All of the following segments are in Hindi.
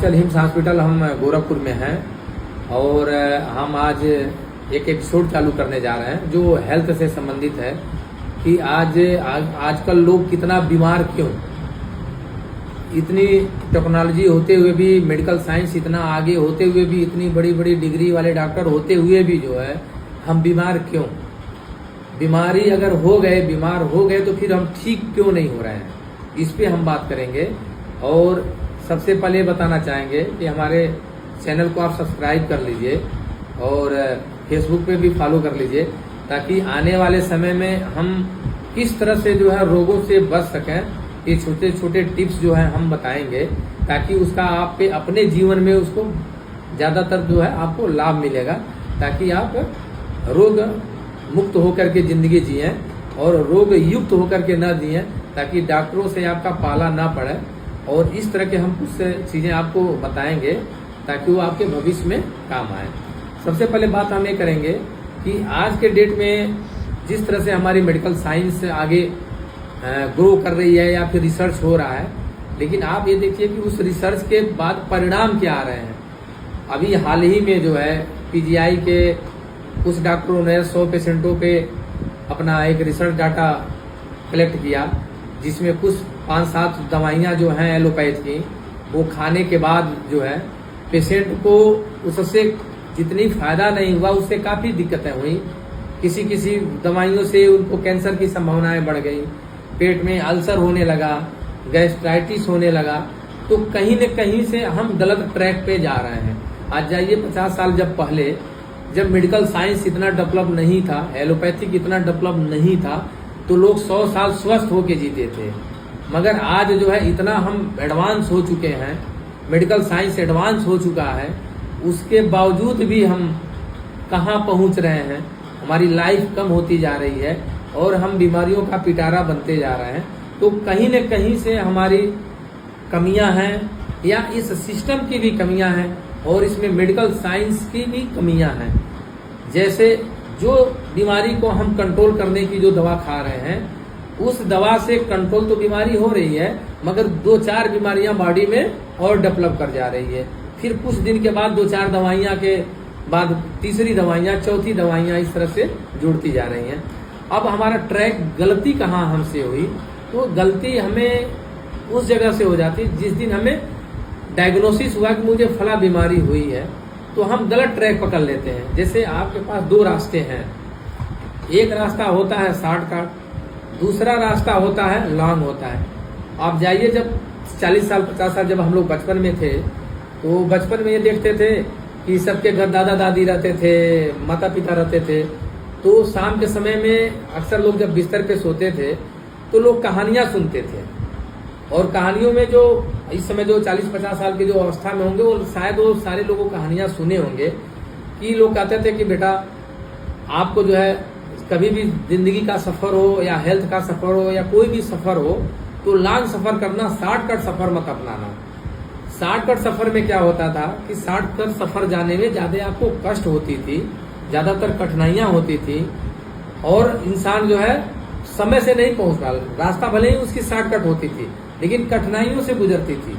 पूर्वांचल हिम्स हॉस्पिटल हम गोरखपुर में हैं और हम आज एक एपिसोड चालू करने जा रहे हैं जो हेल्थ से संबंधित है कि आजकल लोग कितना बीमार क्यों। इतनी टेक्नोलॉजी होते हुए भी, मेडिकल साइंस इतना आगे होते हुए भी, इतनी बड़ी बड़ी डिग्री वाले डॉक्टर होते हुए भी जो है हम बीमार क्यों। बीमारी अगर बीमार हो गए तो फिर हम ठीक क्यों नहीं हो रहे हैं, इस पे हम बात करेंगे। और सबसे पहले बताना चाहेंगे कि हमारे चैनल को आप सब्सक्राइब कर लीजिए और फेसबुक पे भी फॉलो कर लीजिए, ताकि आने वाले समय में हम किस तरह से जो है रोगों से बच सकें। ये छोटे छोटे टिप्स जो है हम बताएंगे, ताकि उसका आप पे अपने जीवन में उसको ज़्यादातर जो है आपको लाभ मिलेगा, ताकि आप रोग मुक्त होकर के ज़िंदगी जिएं और रोग युक्त होकर के न जिएं, ताकि डॉक्टरों से आपका पाला ना पड़े। और इस तरह के हम कुछ चीज़ें आपको बताएंगे ताकि वो आपके भविष्य में काम आए। सबसे पहले बात हम ये करेंगे कि आज के डेट में जिस तरह से हमारी मेडिकल साइंस आगे ग्रो कर रही है या फिर रिसर्च हो रहा है, लेकिन आप ये देखिए कि उस रिसर्च के बाद परिणाम क्या आ रहे हैं। अभी हाल ही में जो है पीजीआई के कुछ डॉक्टरों ने 100 पेशेंटों पे अपना एक रिसर्च डाटा कलेक्ट किया, जिसमें कुछ 5-7 दवाइयाँ जो हैं एलोपैथ की, वो खाने के बाद जो है पेशेंट को उससे जितनी फायदा नहीं हुआ, उससे काफ़ी दिक्कतें हुई। किसी दवाइयों से उनको कैंसर की संभावनाएं बढ़ गई, पेट में अल्सर होने लगा, गैस्ट्राइटिस होने लगा। तो कहीं न कहीं से हम गलत ट्रैक पे जा रहे हैं। आज जाइए 50 साल जब पहले, जब मेडिकल साइंस इतना डेवलप नहीं था, एलोपैथिक इतना डेवलप नहीं था, तो लोग 100 साल स्वस्थ होके जीते थे। मगर आज जो है इतना हम एडवांस हो चुके हैं, मेडिकल साइंस एडवांस हो चुका है, उसके बावजूद भी हम कहाँ पहुँच रहे हैं। हमारी लाइफ कम होती जा रही है और हम बीमारियों का पिटारा बनते जा रहे हैं। तो कहीं न कहीं से हमारी कमियां हैं, या इस सिस्टम की भी कमियां हैं और इसमें मेडिकल साइंस की भी कमियां हैं। जैसे जो बीमारी को हम कंट्रोल करने की जो दवा खा रहे हैं, उस दवा से कंट्रोल तो बीमारी हो रही है, मगर 2-4 बीमारियां बॉडी में और डेवलप कर जा रही है। फिर कुछ दिन के बाद 2-4 दवाइयां के बाद तीसरी दवाइयां, चौथी दवाइयां इस तरह से जुड़ती जा रही हैं। अब हमारा ट्रैक गलती कहाँ हमसे हुई, तो गलती हमें उस जगह से हो जाती जिस दिन हमें डायग्नोसिस हुआ कि मुझे फला बीमारी हुई है, तो हम गलत ट्रैक पकड़ लेते हैं। जैसे आपके पास 2 रास्ते हैं, एक रास्ता होता है शॉर्टकट, दूसरा रास्ता होता है लॉन्ग होता है। आप जाइए, जब 40 साल 50 साल जब हम लोग बचपन में थे, तो बचपन में ये देखते थे कि सबके घर दादा दादी रहते थे, माता पिता रहते थे। तो शाम के समय में अक्सर लोग जब बिस्तर पे सोते थे तो लोग कहानियां सुनते थे, और कहानियों में जो इस समय जो 40-50 साल की जो अवस्था में होंगे, वो शायद वो सारे लोगों कहानियां सुने होंगे कि लोग कहते थे कि बेटा आपको जो है कभी भी जिंदगी का सफर हो या हेल्थ का सफर हो या कोई भी सफर हो, तो लॉन्ग सफर करना, शॉर्टकट सफर मत अपनाना। शॉर्टकट सफर में क्या होता था कि शॉर्टकट सफर जाने में ज्यादा आपको कष्ट होती थी, ज्यादातर कठिनाइयां होती थी, और इंसान जो है समय से नहीं पहुंच पा। रास्ता भले ही उसकी शॉर्टकट होती थी, लेकिन कठिनाइयों से गुजरती थी।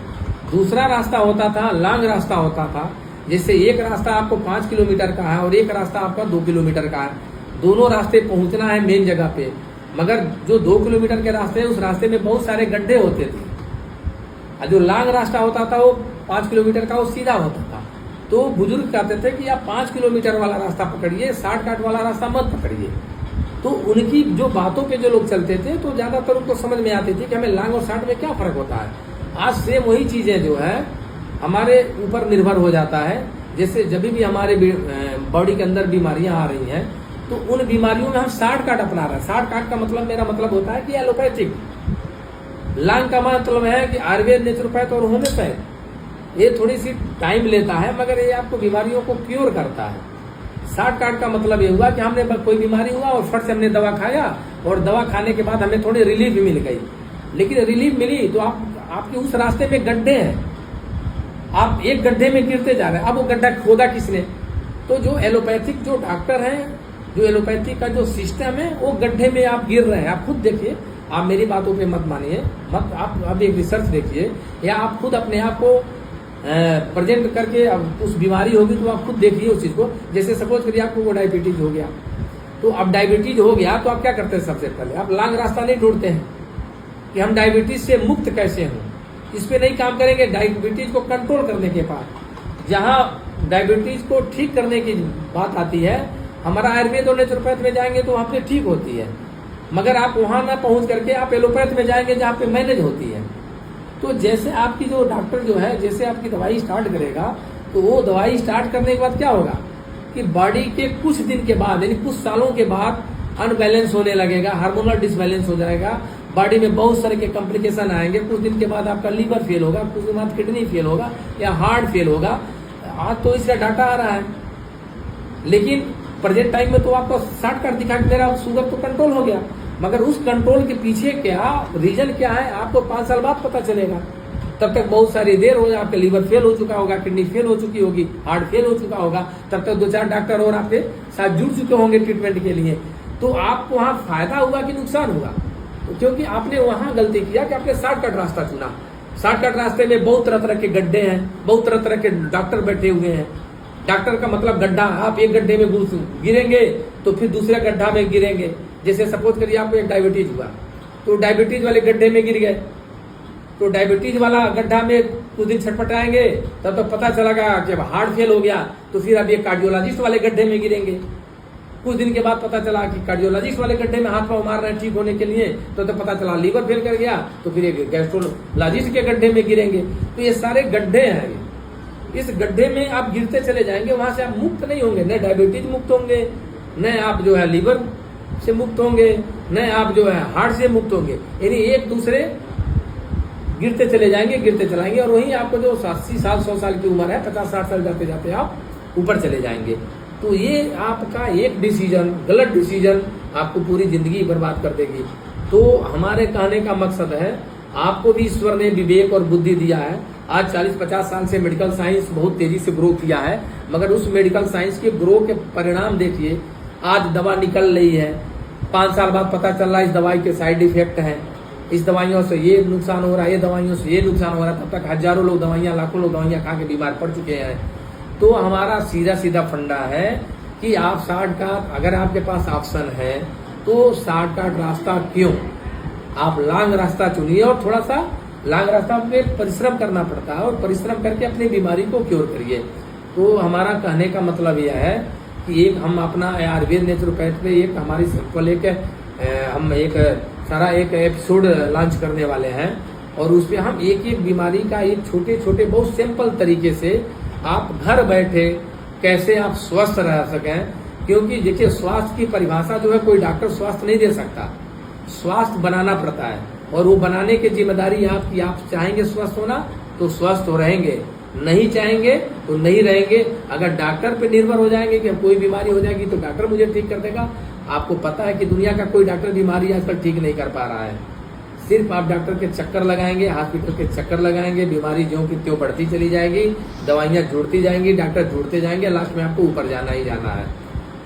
दूसरा रास्ता होता था, लॉन्ग रास्ता होता था। जैसे एक रास्ता आपको 5 किलोमीटर का है और एक रास्ता आपका 2 किलोमीटर का है, दोनों रास्ते पहुंचना है मेन जगह पे। मगर जो 2 किलोमीटर के रास्ते हैं, उस रास्ते में बहुत सारे गड्ढे होते थे, और जो लॉन्ग रास्ता होता था वो 5 किलोमीटर का, वो सीधा होता था। तो बुजुर्ग कहते थे कि आप 5 किलोमीटर वाला रास्ता पकड़िए, शॉर्टकट वाला रास्ता मत पकड़िए। तो उनकी जो बातों पे जो लोग चलते थे, तो ज्यादातर उनको समझ में आती थी कि हमें लॉन्ग और शॉर्ट में क्या फर्क होता है। आज सेम वही चीजें जो है हमारे ऊपर निर्भर हो जाता है। जैसे जब भी हमारे बॉडी के अंदर बीमारियां आ रही हैं, तो उन बीमारियों में हम शॉर्टकट अपना रहे हैं। शॉर्टकट का मतलब, मेरा मतलब होता है कि एलोपैथिक। लॉन्ग का मतलब है कि आयुर्वेद, नेचुरोपैथ और होम्योपैथ। ये थोड़ी सी टाइम लेता है, मगर ये आपको बीमारियों को क्योर करता है। शॉर्टकट का मतलब ये हुआ कि हमने कोई बीमारी हुआ और फट से हमने दवा खाया, और दवा खाने के बाद हमें थोड़ी रिलीफ मिल गई। लेकिन रिलीफ मिली तो आपके उस रास्ते में गड्ढे हैं, आप एक गड्ढे में गिरते जा रहे हैं। अब वो गड्ढा खोदा किसने? तो जो एलोपैथिक जो डॉक्टर हैं, जो एलोपैथी का जो सिस्टम है, वो गड्ढे में आप गिर रहे हैं। आप खुद देखिए, आप मेरी बातों पे मत मानिए, आप एक रिसर्च देखिए, या आप खुद अपने आप को प्रेजेंट करके अब उस बीमारी होगी तो आप खुद देखिए उस चीज को। जैसे सपोज करिए आपको वो डायबिटीज हो गया, तो अब डायबिटीज हो गया तो आप क्या करते हैं, सबसे पहले आप लॉन्ग रास्ता नहीं ढूंढते हैं कि हम डायबिटीज से मुक्त कैसे हों, इस पे नहीं काम करेंगे। डायबिटीज को कंट्रोल करने के बाद जहां डायबिटीज को ठीक करने की बात आती है, हमारा आयुर्वेद और नेचुरोपैथ में जाएंगे तो वहां पे ठीक होती है, मगर आप वहां ना पहुंच करके आप एलोपैथ में जाएंगे जहां पे मैनेज होती है। तो जैसे आपकी जो डॉक्टर जो है जैसे आपकी दवाई स्टार्ट करेगा, तो वो दवाई स्टार्ट करने के बाद क्या होगा कि बॉडी के कुछ दिन के बाद यानी कुछ सालों के बाद अनबैलेंस होने लगेगा, हार्मोनल डिसबैलेंस हो जाएगा, बॉडी में बहुत सारे के कॉम्प्लिकेशन आएंगे। कुछ दिन के बाद आपका लीवर फेल होगा, कुछ दिन बाद किडनी फेल होगा या हार्ट फेल होगा। आज तो इसका डाटा आ रहा है, लेकिन प्रेजेंट टाइम में तो आपको शॉर्टकट दिखा के मेरा शुगर तो कंट्रोल हो गया, मगर उस कंट्रोल के पीछे क्या रीजन क्या है आपको 5 साल बाद पता चलेगा। तब तक बहुत सारी देर हो जाए, आपके लीवर फेल हो चुका होगा, किडनी फेल हो चुकी होगी, हार्ट फेल हो चुका होगा, तब तक 2-4 डॉक्टर और आपके साथ जुड़ चुके होंगे ट्रीटमेंट के लिए। तो आपको वहां फायदा हुआ कि नुकसान हुआ, तो क्योंकि आपने वहां गलती किया कि आपने शॉर्टकट रास्ता चुना। शॉर्टकट रास्ते में बहुत तरह तरह के गड्ढे हैं, बहुत तरह तरह के डॉक्टर बैठे हुए हैं। डॉक्टर का मतलब गड्ढा, आप एक गड्ढे में घुस गिरेंगे तो फिर दूसरे गड्ढा में गिरेंगे। जैसे सपोज करिए आपको एक डायबिटीज हुआ, तो डायबिटीज वाले गड्ढे में गिर गए, तो डायबिटीज वाला गड्ढा में कुछ दिन छटपटाएंगे, तब तो पता चलेगा कि हार्ट फेल हो गया, तो फिर अब ये कार्डियोलॉजिस्ट वाले गड्ढे में गिरेंगे। कुछ दिन के बाद पता चला कि कार्डियोलॉजिस्ट वाले गड्ढे में हाथ पांव मार रहे हैं ठीक होने के लिए, तो पता चला लीवर फेल कर गया, तो फिर एक गैस्ट्रोलॉजिस्ट के गड्ढे में गिरेंगे। तो ये सारे गड्ढे हैं, इस गड्ढे में आप गिरते चले जाएंगे, वहां से आप मुक्त नहीं होंगे। न डायबिटीज मुक्त होंगे, न आप जो है लीवर से मुक्त होंगे, न आप जो है हार्ट से मुक्त होंगे। यानी एक दूसरे गिरते चले जाएंगे, गिरते चलाएंगे, और वहीं आपको जो 80 साल 100 साल की उम्र है, 50-60 साल जाते जाते आप ऊपर चले जाएंगे। तो ये आपका एक डिसीजन, गलत डिसीजन आपको पूरी जिंदगी बर्बाद कर देगी। तो हमारे कहने का मकसद है, आपको भी ईश्वर ने विवेक और बुद्धि दिया है। आज 40-50 साल से मेडिकल साइंस बहुत तेजी से ग्रो किया है, मगर उस मेडिकल साइंस के ग्रो के परिणाम देखिए। आज दवा निकल रही है, 5 साल बाद पता चल रहा है इस दवाई के साइड इफेक्ट हैं, इस दवाइयों से ये नुकसान हो रहा है, ये दवाइयों से ये नुकसान हो रहा है। तब तक हजारों लोग दवाइयां, लाखों लोग दवाइयां खा के बीमार पड़ चुके हैं। तो हमारा सीधा सीधा फंडा है कि आप शॉर्टकट, अगर आपके पास ऑप्शन है तो शॉर्टकट रास्ता क्यों, आप लॉन्ग रास्ता चुनिए। और थोड़ा सा लॉन्ग रास्ता में परिश्रम करना पड़ता है, और परिश्रम करके अपनी बीमारी को क्योर करिए। तो हमारा कहने का मतलब यह है कि एक हम अपना आयुर्वेद नेचुरोपैथ में एक हमारी सिंपल हम एक सारा एक एपिसोड लॉन्च करने वाले हैं, और उसमें हम एक एक बीमारी का एक छोटे छोटे बहुत सिंपल तरीके से आप घर बैठे कैसे आप स्वस्थ रह सकें। क्योंकि देखिए, स्वास्थ्य की परिभाषा जो है कोई डॉक्टर स्वास्थ्य नहीं दे सकता, स्वास्थ्य बनाना पड़ता है, और वो बनाने की जिम्मेदारी आपकी। आप चाहेंगे स्वस्थ होना तो स्वस्थ हो रहेंगे, नहीं चाहेंगे तो नहीं रहेंगे। अगर डॉक्टर पे निर्भर हो जाएंगे कि कोई बीमारी हो जाएगी तो डॉक्टर मुझे ठीक कर देगा, आपको पता है कि दुनिया का कोई डॉक्टर बीमारी आजकल ठीक नहीं कर पा रहा है। सिर्फ आप डॉक्टर के चक्कर लगाएंगे, हॉस्पिटल के चक्कर लगाएंगे, बीमारी ज्यों की त्यों बढ़ती चली जाएगी, दवाइयां जुड़ती जाएंगी, डॉक्टर जुड़ते जाएंगे, लास्ट में आपको ऊपर जाना ही जाना है।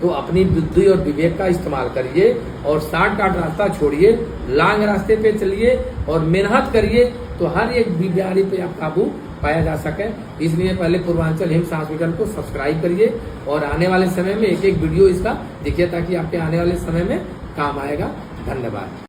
तो अपनी बुद्धि और विवेक का इस्तेमाल करिए और शॉर्टकट रास्ता छोड़िए, लॉन्ग रास्ते पे चलिए और मेहनत करिए, तो हर एक बीमारी पे आप काबू पाया जा सके। इसलिए पहले पूर्वांचल हिम्स हॉस्पिटल को सब्सक्राइब करिए, और आने वाले समय में एक एक वीडियो इसका देखिए, ताकि आपके आने वाले समय में काम आएगा। धन्यवाद।